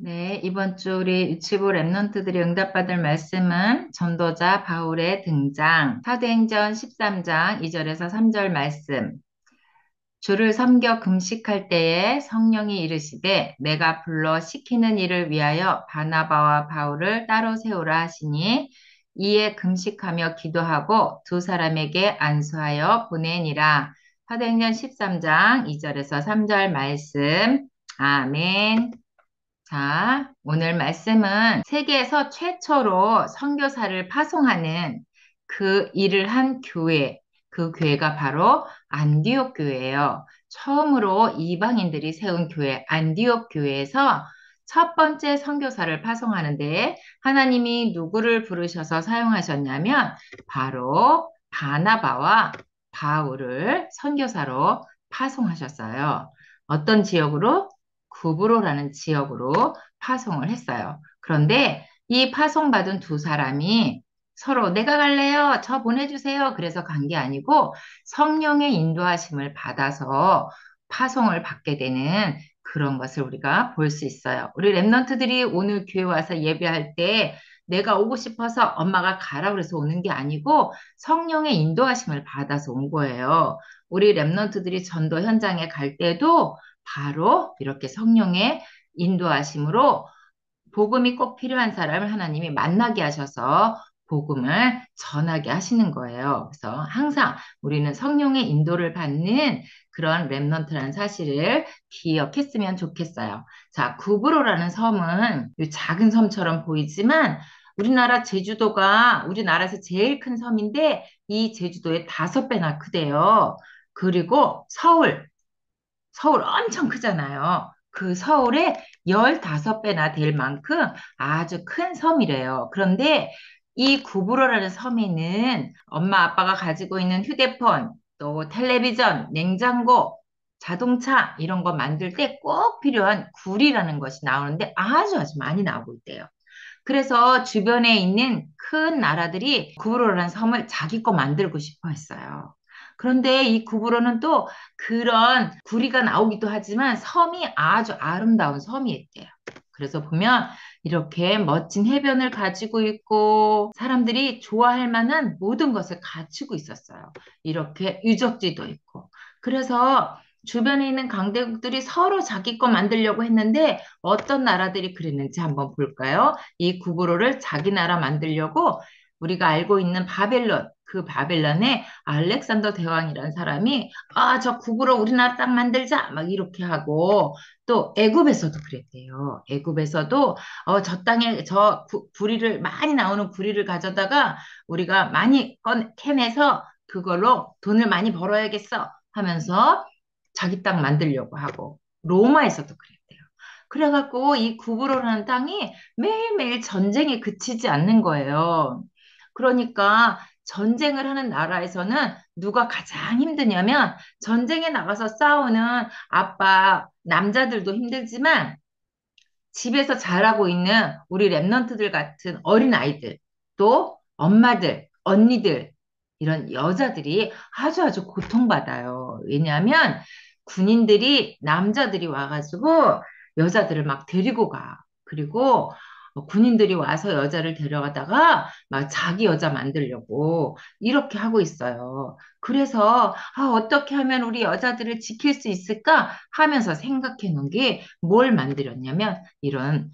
네, 이번 주 우리 유치부 랩런트들이 응답받을 말씀은 전도자 바울의 등장, 사도행전 13장 2절에서 3절 말씀. 주를 섬겨 금식할 때에 성령이 이르시되 내가 불러 시키는 일을 위하여 바나바와 바울을 따로 세우라 하시니 이에 금식하며 기도하고 두 사람에게 안수하여 보내니라. 사도행전 13장 2절에서 3절 말씀. 아멘. 자, 오늘 말씀은 세계에서 최초로 선교사를 파송하는 그 일을 한 교회, 그 교회가 바로 안디옥 교회예요. 처음으로 이방인들이 세운 교회, 안디옥 교회에서 첫 번째 선교사를 파송하는데 하나님이 누구를 부르셔서 사용하셨냐면 바로 바나바와 바울을 선교사로 파송하셨어요. 어떤 지역으로? 구브로라는 지역으로 파송을 했어요. 그런데 이 파송받은 두 사람이 서로 내가 갈래요. 저 보내주세요. 그래서 간 게 아니고 성령의 인도하심을 받아서 파송을 받게 되는 그런 것을 우리가 볼 수 있어요. 우리 랩런트들이 오늘 교회 와서 예배할 때 내가 오고 싶어서 엄마가 가라 그래서 오는 게 아니고 성령의 인도하심을 받아서 온 거예요. 우리 랩런트들이 전도 현장에 갈 때도 바로 이렇게 성령의 인도하심으로 복음이 꼭 필요한 사람을 하나님이 만나게 하셔서 복음을 전하게 하시는 거예요. 그래서 항상 우리는 성령의 인도를 받는 그런 랩넌트라는 사실을 기억했으면 좋겠어요. 자, 구브로라는 섬은 이 작은 섬처럼 보이지만 우리나라 제주도가 우리나라에서 제일 큰 섬인데 이 제주도의 5배나 크대요. 그리고 서울 엄청 크잖아요. 그 서울의 15배나 될 만큼 아주 큰 섬이래요. 그런데 이 구브로라는 섬에는 엄마 아빠가 가지고 있는 휴대폰, 또 텔레비전, 냉장고, 자동차 이런 거 만들 때 꼭 필요한 굴이라는 것이 나오는데 아주 많이 나오고 있대요. 그래서 주변에 있는 큰 나라들이 구브로라는 섬을 자기 거 만들고 싶어 했어요. 그런데 이 구브로는 또 그런 구리가 나오기도 하지만 섬이 아주 아름다운 섬이었대요. 그래서 보면 이렇게 멋진 해변을 가지고 있고 사람들이 좋아할 만한 모든 것을 갖추고 있었어요. 이렇게 유적지도 있고. 그래서 주변에 있는 강대국들이 서로 자기 거 만들려고 했는데 어떤 나라들이 그랬는지 한번 볼까요? 이 구브로를 자기 나라 만들려고 우리가 알고 있는 바벨론, 그 바벨론에 알렉산더 대왕이라는 사람이 저 구브로 우리나라 땅 만들자 막 이렇게 하고 또 애굽에서도 그랬대요. 애굽에서도 저 땅에 구리를 많이 나오는 구리를 가져다가 우리가 많이 캐내서 그걸로 돈을 많이 벌어야겠어 하면서 자기 땅 만들려고 하고 로마에서도 그랬대요. 그래갖고 이 구브로라는 땅이 매일매일 전쟁에 그치지 않는 거예요. 그러니까 전쟁을 하는 나라에서는 누가 가장 힘드냐면 전쟁에 나가서 싸우는 아빠, 남자들도 힘들지만 집에서 자라고 있는 우리 랩런트들 같은 어린 아이들, 또 엄마들, 언니들, 이런 여자들이 아주 고통받아요. 왜냐하면 군인들이, 남자들이 와가지고 여자들을 막 데리고 가. 그리고 군인들이 와서 여자를 데려가다가 막 자기 여자 만들려고 이렇게 하고 있어요. 그래서 어떻게 하면 우리 여자들을 지킬 수 있을까 하면서 생각해 놓은 게 뭘 만들었냐면 이런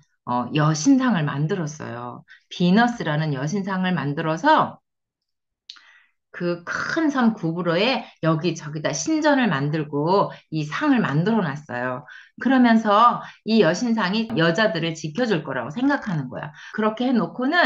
여신상을 만들었어요. 비너스라는 여신상을 만들어서 그 큰 섬 구브로에 여기저기다 신전을 만들고 이 상을 만들어 놨어요. 그러면서 이 여신상이 여자들을 지켜줄 거라고 생각하는 거야. 그렇게 해놓고는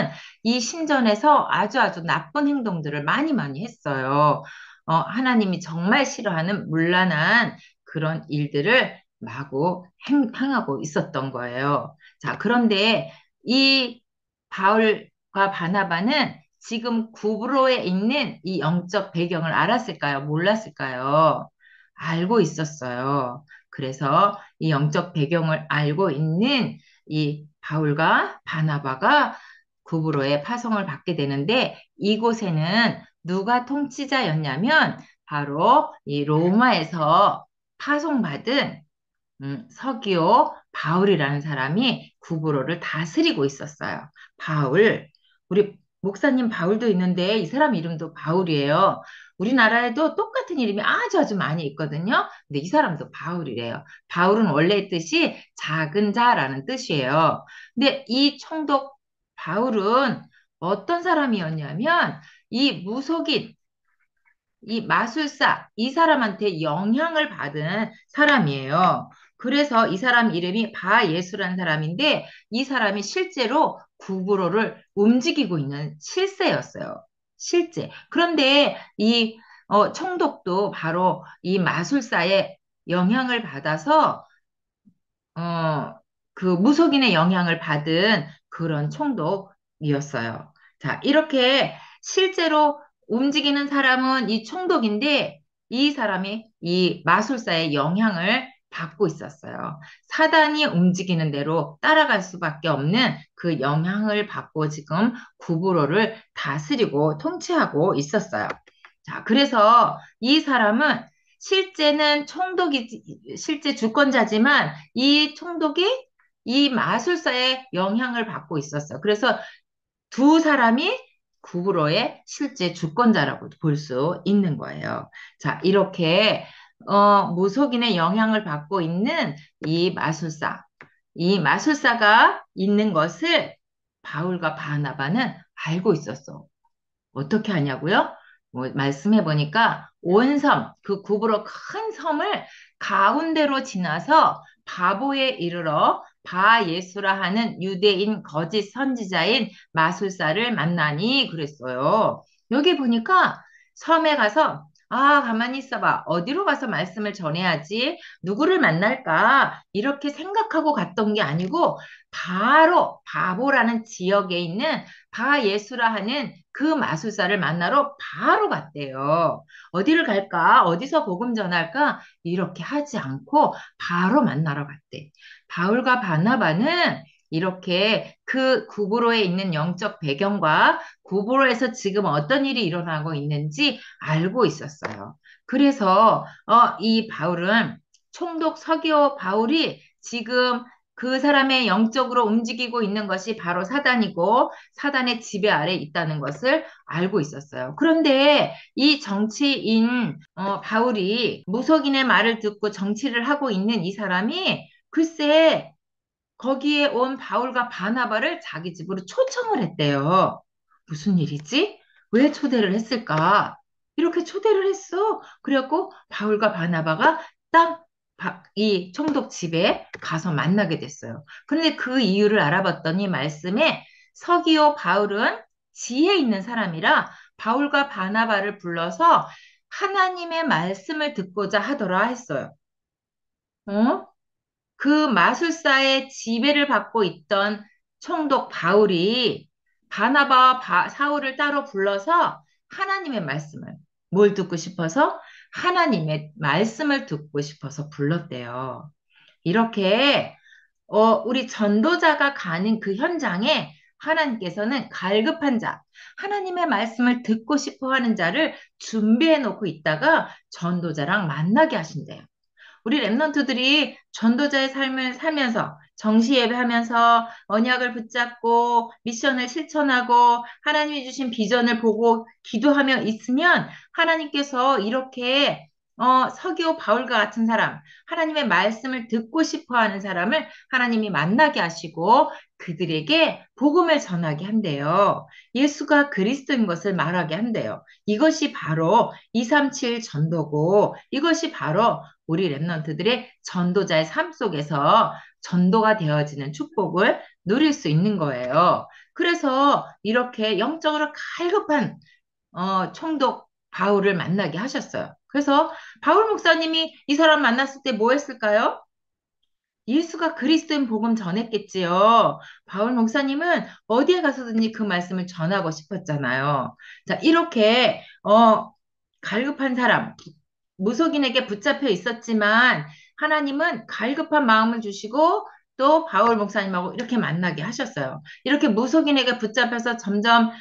이 신전에서 아주 나쁜 행동들을 많이 했어요. 하나님이 정말 싫어하는 문란한 그런 일들을 마구 행하고 있었던 거예요. 자, 그런데 이 바울과 바나바는 지금 구브로에 있는 이 영적 배경을 알았을까요? 몰랐을까요? 알고 있었어요. 그래서 이 영적 배경을 알고 있는 이 바울과 바나바가 구브로에 파송을 받게 되는데 이곳에는 누가 통치자였냐면 바로 이 로마에서 파송받은 서기오 바울이라는 사람이 구브로를 다스리고 있었어요. 바울, 우리 목사님 바울도 있는데 이 사람 이름도 바울이에요. 우리나라에도 똑같은 이름이 아주 아주 많이 있거든요. 근데 이 사람도 바울이래요. 바울은 원래 뜻이 작은 자라는 뜻이에요. 근데 이 총독 바울은 어떤 사람이었냐면 이 무속인 이 마술사, 이 사람한테 영향을 받은 사람이에요. 그래서 이 사람 이름이 바예수라는 사람인데 이 사람이 실제로 구브로를 움직이고 있는 실세였어요. 실제. 그런데 이 총독도 바로 이 마술사의 영향을 받아서 어, 그 무속인의 영향을 받은 그런 총독이었어요. 자, 이렇게 실제로 움직이는 사람은 이 총독인데 이 사람이 이 마술사의 영향을 받고 있었어요. 사단이 움직이는 대로 따라갈 수밖에 없는 그 영향을 받고 지금 구브로를 다스리고 통치하고 있었어요. 자, 그래서 이 사람은 실제는 총독이, 실제 주권자지만 이 총독이 이 마술사의 영향을 받고 있었어요. 그래서 두 사람이 구브로의 실제 주권자라고 볼 수 있는 거예요. 자, 이렇게, 무속인의 영향을 받고 있는 이 마술사, 이 마술사가 있는 것을 바울과 바나바는 알고 있었어. 어떻게 하냐고요? 뭐 말씀해 보니까 온 섬, 그 구부러 큰 섬을 가운데로 지나서 바보에 이르러 바예수라 하는 유대인 거짓 선지자인 마술사를 만나니 그랬어요. 여기 보니까 섬에 가서 가만히 있어봐. 어디로 가서 말씀을 전해야지? 누구를 만날까? 이렇게 생각하고 갔던 게 아니고 바로 바보라는 지역에 있는 바예수라 하는 그 마술사를 만나러 바로 갔대요. 어디를 갈까? 어디서 복음 전할까? 이렇게 하지 않고 바로 만나러 갔대. 바울과 바나바는 이렇게 그 구브로에 있는 영적 배경과 구브로에서 지금 어떤 일이 일어나고 있는지 알고 있었어요. 그래서 이 바울은 총독 서기오 바울이 지금 그 사람의 영적으로 움직이고 있는 것이 바로 사단이고 사단의 지배 아래 있다는 것을 알고 있었어요. 그런데 이 정치인 바울이 무속인의 말을 듣고 정치를 하고 있는 이 사람이 글쎄 거기에 온 바울과 바나바를 자기 집으로 초청을 했대요. 무슨 일이지? 왜 초대를 했을까? 이렇게 초대를 했어. 그래갖고 바울과 바나바가 딱 이 총독 집에 가서 만나게 됐어요. 그런데 그 이유를 알아봤더니 말씀에 서기오 바울은 지혜 있는 사람이라 바울과 바나바를 불러서 하나님의 말씀을 듣고자 하더라 했어요. 어? 그 마술사의 지배를 받고 있던 총독 바울이 바나바와 사울을 따로 불러서 하나님의 말씀을 뭘 듣고 싶어서 하나님의 말씀을 듣고 싶어서 불렀대요. 이렇게 우리 전도자가 가는 그 현장에 하나님께서는 갈급한 자, 하나님의 말씀을 듣고 싶어 하는 자를 준비해 놓고 있다가 전도자랑 만나게 하신대요. 우리 랩런트들이 전도자의 삶을 살면서 정시 예배하면서 언약을 붙잡고 미션을 실천하고 하나님이 주신 비전을 보고 기도하며 있으면 하나님께서 이렇게 서기오 바울과 같은 사람, 하나님의 말씀을 듣고 싶어 하는 사람을 하나님이 만나게 하시고 그들에게 복음을 전하게 한대요. 예수가 그리스도인 것을 말하게 한대요. 이것이 바로 237 전도고 이것이 바로 우리 랩런트들의 전도자의 삶 속에서 전도가 되어지는 축복을 누릴 수 있는 거예요. 그래서 이렇게 영적으로 갈급한 총독 바울을 만나게 하셨어요. 그래서 바울 목사님이 이 사람 만났을 때 뭐 했을까요? 예수가 그리스도인 복음 전했겠지요. 바울 목사님은 어디에 가서든지 그 말씀을 전하고 싶었잖아요. 자, 이렇게 갈급한 사람, 무속인에게 붙잡혀 있었지만 하나님은 갈급한 마음을 주시고 또 바울 목사님하고 이렇게 만나게 하셨어요. 이렇게 무속인에게 붙잡혀서 점점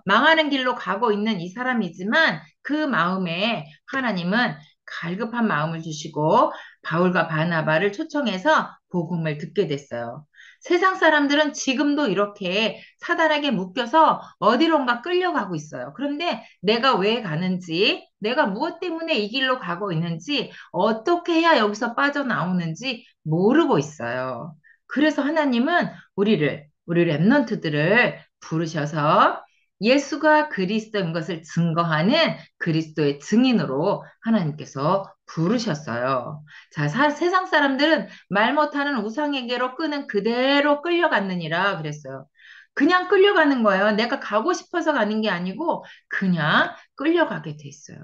망하는 길로 가고 있는 이 사람이지만 그 마음에 하나님은 갈급한 마음을 주시고 바울과 바나바를 초청해서 복음을 듣게 됐어요. 세상 사람들은 지금도 이렇게 사단에게 묶여서 어디론가 끌려가고 있어요. 그런데 내가 왜 가는지, 내가 무엇 때문에 이 길로 가고 있는지, 어떻게 해야 여기서 빠져나오는지 모르고 있어요. 그래서 하나님은 우리 랩런트들을 부르셔서 예수가 그리스도인 것을 증거하는 그리스도의 증인으로 하나님께서 부르셨어요. 자, 세상 사람들은 말 못하는 우상에게로 끄는 그대로 끌려갔느니라 그랬어요. 그냥 끌려가는 거예요. 내가 가고 싶어서 가는 게 아니고 그냥 끌려가게 됐어요.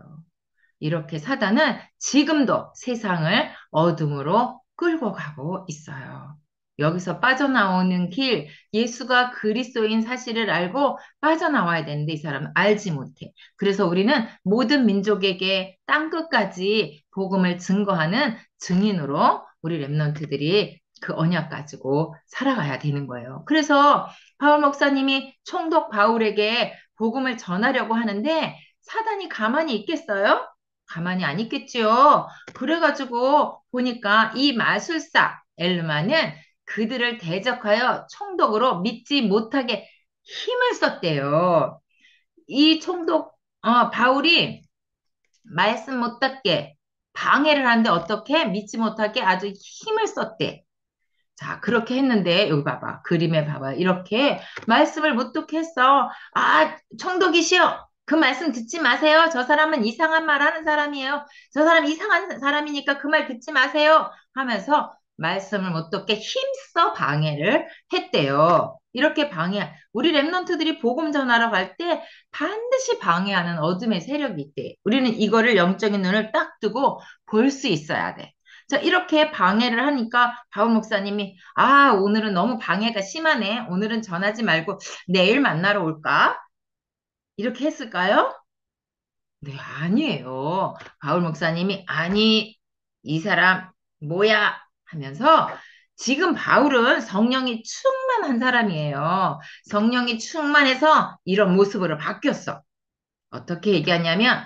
이렇게 사단은 지금도 세상을 어둠으로 끌고 가고 있어요. 여기서 빠져나오는 길, 예수가 그리스도인 사실을 알고 빠져나와야 되는데 이 사람은 알지 못해. 그래서 우리는 모든 민족에게 땅끝까지 복음을 증거하는 증인으로 우리 랩런트들이 그 언약 가지고 살아가야 되는 거예요. 그래서 바울 목사님이 총독 바울에게 복음을 전하려고 하는데 사단이 가만히 있겠어요? 가만히 안 있겠지요. 그래가지고 보니까 이 마술사 엘르마는 그들을 대적하여 총독으로 믿지 못하게 힘을 썼대요. 이 총독 바울이 말씀 못 듣게 방해를 하는데 어떻게 믿지 못하게 아주 힘을 썼대. 자, 그렇게 했는데, 여기 봐봐. 그림에 봐봐. 이렇게 말씀을 못 듣게 했어. 아, 청독이시여. 그 말씀 듣지 마세요. 저 사람은 이상한 말 하는 사람이에요. 저 사람 이상한 사람이니까 그 말 듣지 마세요. 하면서 말씀을 못 듣게 힘써 방해를 했대요. 이렇게 우리 랩런트들이 복음 전하러 갈 때 반드시 방해하는 어둠의 세력이 있대. 우리는 이거를 영적인 눈을 딱 뜨고 볼 수 있어야 돼. 자, 이렇게 방해를 하니까 바울 목사님이, 아, 오늘은 너무 방해가 심하네. 오늘은 전하지 말고 내일 만나러 올까? 이렇게 했을까요? 네, 아니에요. 바울 목사님이, 아니, 이 사람 뭐야? 하면서 지금 바울은 성령이 충만한 사람이에요. 성령이 충만해서 이런 모습으로 바뀌었어. 어떻게 얘기하냐면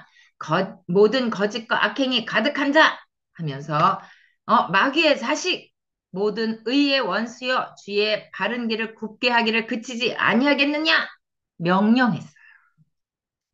모든 거짓과 악행이 가득한 자 하면서 마귀의 자식 모든 의의 원수여 주의 바른 길을 굽게 하기를 그치지 아니하겠느냐 명령했어요.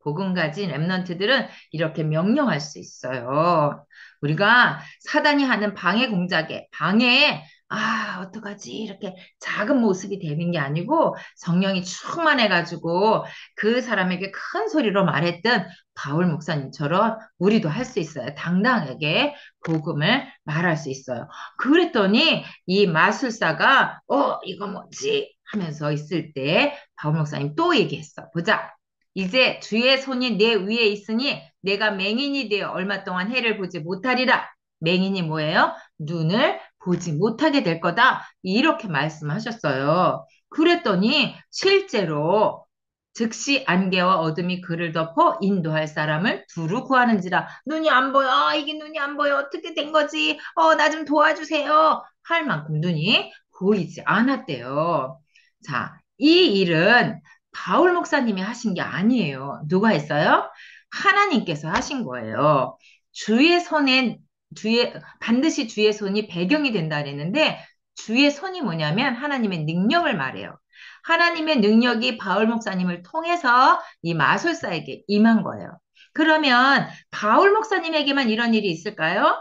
복음 가진 랩런트들은 이렇게 명령할 수 있어요. 우리가 사단이 하는 방해 공작에, 방해에, 아, 어떡하지? 이렇게 작은 모습이 되는 게 아니고 성령이 충만해가지고 그 사람에게 큰 소리로 말했던 바울 목사님처럼 우리도 할 수 있어요. 당당하게 복음을 말할 수 있어요. 그랬더니 이 마술사가, 이거 뭐지? 하면서 있을 때 바울 목사님 또 얘기했어. 보자. 이제 주의 손이 내 위에 있으니 내가 맹인이 되어 얼마 동안 해를 보지 못하리라. 맹인이 뭐예요? 눈을 보지 못하게 될 거다. 이렇게 말씀하셨어요. 그랬더니 실제로 즉시 안개와 어둠이 그를 덮어 인도할 사람을 두루 구하는지라. 눈이 안 보여. 이게 눈이 안 보여. 어떻게 된 거지? 나 좀 도와주세요. 할 만큼 눈이 보이지 않았대요. 자, 이 일은 바울 목사님이 하신 게 아니에요. 누가 했어요? 하나님께서 하신 거예요. 주의 손에, 반드시 주의 손이 배경이 된다 그랬는데, 주의 손이 뭐냐면 하나님의 능력을 말해요. 하나님의 능력이 바울 목사님을 통해서 이 마술사에게 임한 거예요. 그러면 바울 목사님에게만 이런 일이 있을까요?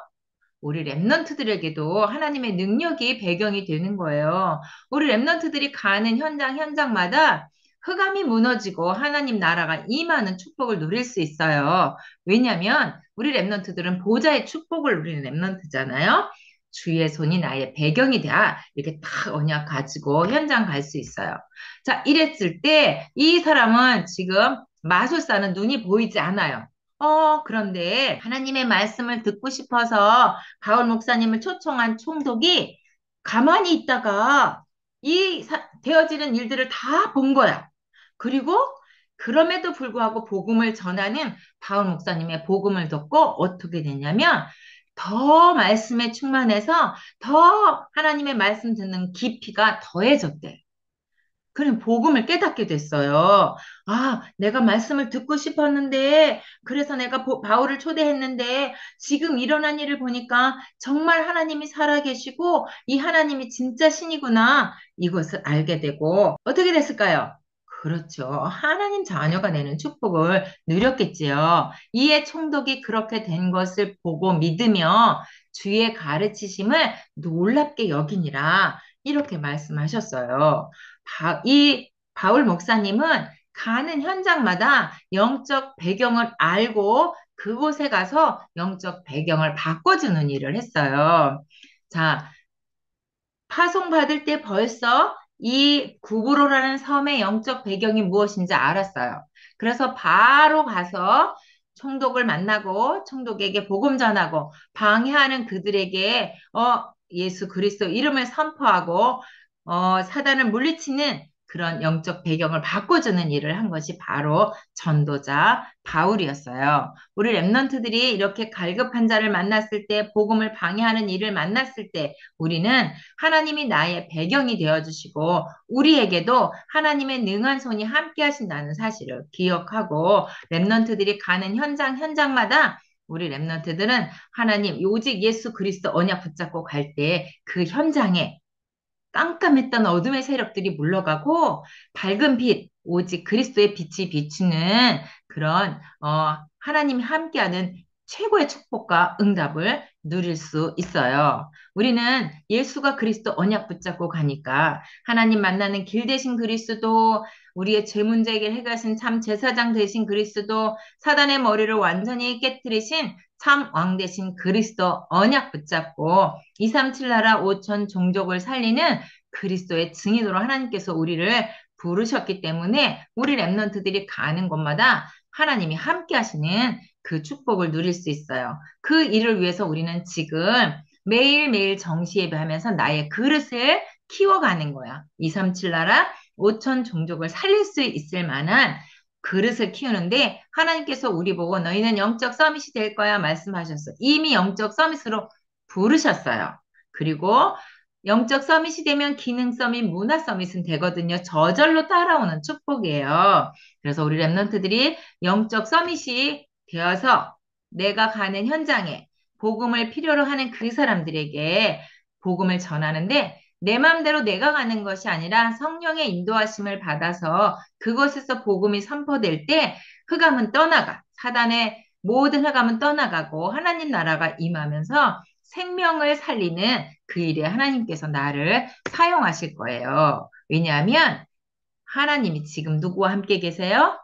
우리 랩런트들에게도 하나님의 능력이 배경이 되는 거예요. 우리 랩런트들이 가는 현장마다 흑암이 무너지고 하나님 나라가 임하는 축복을 누릴 수 있어요. 왜냐하면 우리 랩런트들은 보좌의 축복을 누리는 랩런트잖아요. 주의 손이 나의 배경이 돼야 이렇게 딱 언약 가지고 현장 갈 수 있어요. 자, 이랬을 때 이 사람은 지금 마술사는 눈이 보이지 않아요. 그런데 하나님의 말씀을 듣고 싶어서 바울 목사님을 초청한 총독이 가만히 있다가 되어지는 일들을 다 본 거야. 그리고 그럼에도 불구하고 복음을 전하는 바울 목사님의 복음을 듣고 어떻게 됐냐면 더 말씀에 충만해서 더 하나님의 말씀 듣는 깊이가 더해졌대. 그냥 복음을 깨닫게 됐어요. 아, 내가 말씀을 듣고 싶었는데, 그래서 내가 바울을 초대했는데, 지금 일어난 일을 보니까 정말 하나님이 살아계시고, 이 하나님이 진짜 신이구나. 이것을 알게 되고, 어떻게 됐을까요? 그렇죠. 하나님 자녀가 되는 축복을 누렸겠지요. 이에 총독이 그렇게 된 것을 보고 믿으며 주의 가르치심을 놀랍게 여기니라. 이렇게 말씀하셨어요. 이 바울 목사님은 가는 현장마다 영적 배경을 알고 그곳에 가서 영적 배경을 바꿔주는 일을 했어요. 자, 파송받을 때 벌써 이 구브로라는 섬의 영적 배경이 무엇인지 알았어요. 그래서 바로 가서 총독을 만나고 총독에게 복음 전하고 방해하는 그들에게 예수 그리스도 이름을 선포하고 사단을 물리치는 그런 영적 배경을 바꿔주는 일을 한 것이 바로 전도자 바울이었어요. 우리 랩런트들이 이렇게 갈급한 자를 만났을 때 복음을 방해하는 일을 만났을 때 우리는 하나님이 나의 배경이 되어주시고 우리에게도 하나님의 능한 손이 함께 하신다는 사실을 기억하고 랩런트들이 가는 현장마다 우리 랩런트들은 하나님 오직 예수 그리스도 언약 붙잡고 갈 때 그 현장에 깜깜했던 어둠의 세력들이 물러가고 밝은 빛, 오직 그리스도의 빛이 비추는 그런 하나님이 함께하는 최고의 축복과 응답을 누릴 수 있어요. 우리는 예수가 그리스도 언약 붙잡고 가니까 하나님 만나는 길 대신 그리스도, 우리의 죄 문제 해결하신 참 제사장 되신 그리스도, 사단의 머리를 완전히 깨뜨리신 참 왕 대신 그리스도 언약 붙잡고 237 나라 5천 종족을 살리는 그리스도의 증인으로 하나님께서 우리를 부르셨기 때문에 우리 랩런트들이 가는 곳마다 하나님이 함께 하시는 그 축복을 누릴 수 있어요. 그 일을 위해서 우리는 지금 매일매일 정시 예배하면서 나의 그릇을 키워가는 거야. 237 나라 5천 종족을 살릴 수 있을 만한 그릇을 키우는데 하나님께서 우리 보고 너희는 영적 서밋이 될 거야 말씀하셨어. 이미 영적 서밋으로 부르셨어요. 그리고 영적 서밋이 되면 기능 서밋, 문화 서밋은 되거든요. 저절로 따라오는 축복이에요. 그래서 우리 랩런트들이 영적 서밋이 되어서 내가 가는 현장에 복음을 필요로 하는 그 사람들에게 복음을 전하는데 내 마음대로 내가 가는 것이 아니라 성령의 인도하심을 받아서 그것에서 복음이 선포될 때 흑암은 떠나가. 사단의 모든 흑암은 떠나가고 하나님 나라가 임하면서 생명을 살리는 그 일에 하나님께서 나를 사용하실 거예요. 왜냐하면 하나님이 지금 누구와 함께 계세요?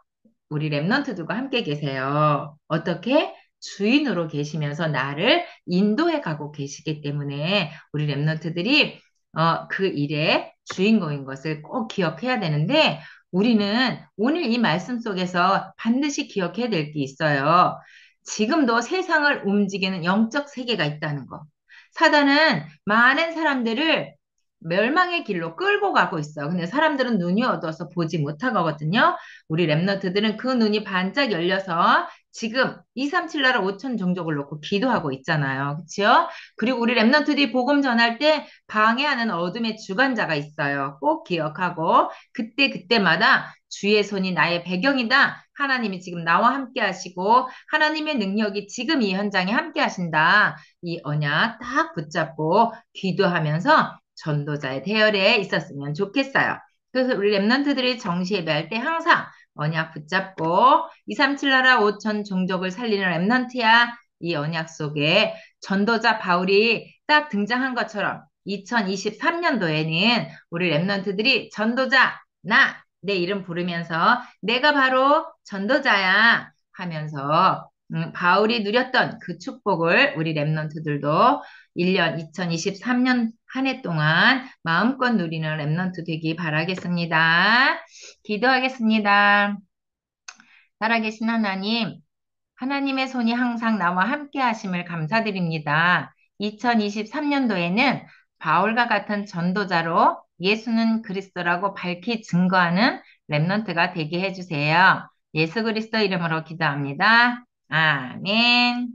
우리 랩런트들과 함께 계세요. 어떻게? 주인으로 계시면서 나를 인도해 가고 계시기 때문에 우리 랩런트들이 그 일의 주인공인 것을 꼭 기억해야 되는데 우리는 오늘 이 말씀 속에서 반드시 기억해야 될 게 있어요. 지금도 세상을 움직이는 영적 세계가 있다는 거. 사단은 많은 사람들을 멸망의 길로 끌고 가고 있어. 근데 사람들은 눈이 어두워서 보지 못하거든요. 우리 랩너트들은 그 눈이 반짝 열려서 지금 237 나라 5천 종족을 놓고 기도하고 있잖아요. 그렇죠? 그리고 우리 랩너트들이 복음 전할 때 방해하는 어둠의 주관자가 있어요. 꼭 기억하고 그때마다 주의 손이 나의 배경이다. 하나님이 지금 나와 함께 하시고 하나님의 능력이 지금 이 현장에 함께 하신다. 이 언약 딱 붙잡고 기도하면서 전도자의 대열에 있었으면 좋겠어요. 그래서 우리 랩런트들이 정시 예배할 때 항상 언약 붙잡고 237 나라 5천 종족을 살리는 랩런트야. 이 언약 속에 전도자 바울이 딱 등장한 것처럼 2023년도에는 우리 랩런트들이 전도자 내 이름 부르면서 내가 바로 전도자야 하면서 바울이 누렸던 그 축복을 우리 랩런트들도 1년 2023년 한 해 동안 마음껏 누리는 랩런트 되기 바라겠습니다. 기도하겠습니다. 살아계신 하나님, 하나님의 손이 항상 나와 함께 하심을 감사드립니다. 2023년도에는 바울과 같은 전도자로 예수는 그리스도라고 밝히 증거하는 랩런트가 되게 해주세요. 예수 그리스도 이름으로 기도합니다. 아멘.